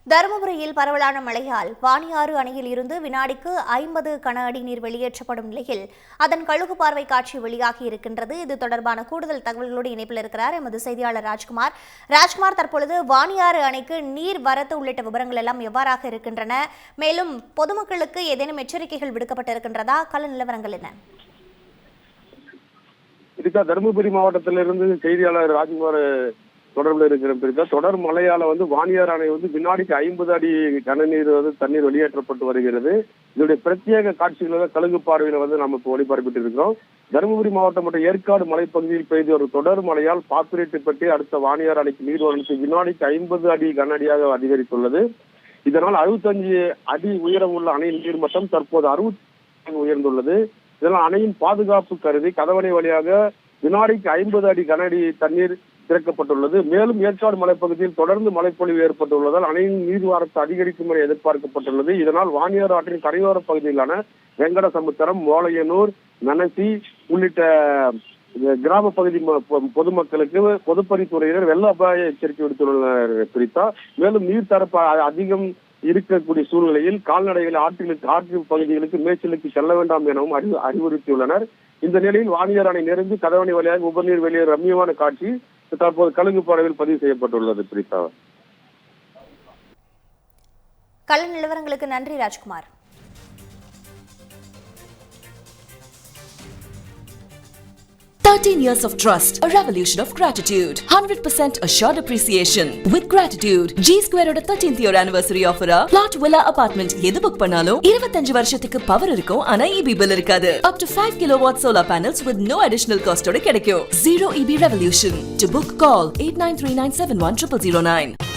தருமபுரியில் பரவலான மழையால் வாணியாறு அணையில் இருந்து வினாடிக்கு 50 கன அடி நீர் வெளியேற்றப்படும் நிலையில் அதன் கழுகு பார்வை காட்சி வெளியாகி இருக்கின்றது. இது தொடர்பான கூடுதல் தகவல்களோடு இணைப்பில் இருக்கிறார் எமது செய்தியாளர் ராஜ்குமார். தற்பொழுது வாணியாறு அணைக்கு நீர் வரத்து உள்ளிட்ட விவரங்கள் எல்லாம் எவ்வாறாக இருக்கின்றன? மேலும் பொதுமக்களுக்கு ஏதேனும் எச்சரிக்கைகள் விடுக்கப்பட்டிருக்கின்றதா? கள நிலவரங்கள் என்ன? தருமபுரி மாவட்டத்திலிருந்து செய்தியாளர் ராஜ்குமார் தொடர்பில் இருக்கிற தொடர் மழையால வாணியாறு அணை வினாடிக்கு 50 அடி கனநீர் தண்ணீர் வெளியேற்றப்பட்டு வருகிறது. இதனுடைய பிரத்யேக காட்சிகளை கழுகு பார்வையில நம்ம இப்போ ஒளிபரப்பிட்டு இருக்கிறோம். தருமபுரி மாவட்டம் மற்றும் ஏற்காடு மலைப்பகுதியில் பெய்த ஒரு தொடர் மழையால் பாப்பிரெட்டிப்பட்டி அடுத்த வாணியாறு அணைக்கு நீர்வரத்து வினாடிக்கு 50 அடி கனஅடியாக அதிகரித்துள்ளது. இதனால் 65 அடி உயரம் உள்ள அணையின் நீர்மட்டம் தற்போது 60 உயர்ந்துள்ளது. இதனால் அணையின் பாதுகாப்பு கருதி கதவணை வழியாக வினாடிக்கு 50 அடி கனஅடி தண்ணீர் திறக்கப்பட்டுள்ளது. மேலும் ஏற்காடு மலைப்பகுதியில் தொடர்ந்து மழைப்பொழிவு ஏற்பட்டுள்ளதால் அணையின் நீர்வரத்து அதிகரிக்கும் என எதிர்பார்க்கப்பட்டுள்ளது. இதனால் வாணியாறு ஆற்றின் கரையோர பகுதிகளான வெங்கடசமுத்திரம், மோலையனூர், நனசி உள்ளிட்ட கிராம பகுதி பொதுமக்களுக்கு பொதுப்பணித்துறையினர் வெள்ள அபாய எச்சரிக்கை விடுத்துள்ளனர். பிரித்தா மேலும் நீர்த்தரப்பு அதிகம் இருக்கக்கூடிய சூழ்நிலையில் கால்நடைகள் ஆற்று பகுதிகளுக்கு மேய்ச்சலுக்கு செல்ல வேண்டாம் எனவும் அறிவுறுத்தியுள்ளனர். இந்த நிலையில் வாணியாறு அணை நெருங்கி கதவணை வழியாக உபநீர் வெளியேற ரம்மியமான காட்சி தற்போது கழுகு பார்வையில் பதிவு செய்யப்பட்டுள்ளது. பிரித்தா, கள நிலவரங்களுக்கு நன்றி Rajkumar. Years of trust, a revolution of gratitude, 100% assured appreciation. With gratitude, G Square oda 13th year anniversary offer plot villa apartment எது புக் பண்ணாலும் 25 வருஷத்துக்கு பவர் இருக்கும். ஆனா EB bill இருக்காது. Up to 5 kilowatt solar panels with no additional cost ஓட கிடைக்கும். Zero EB revolution. To book, call 8939710009.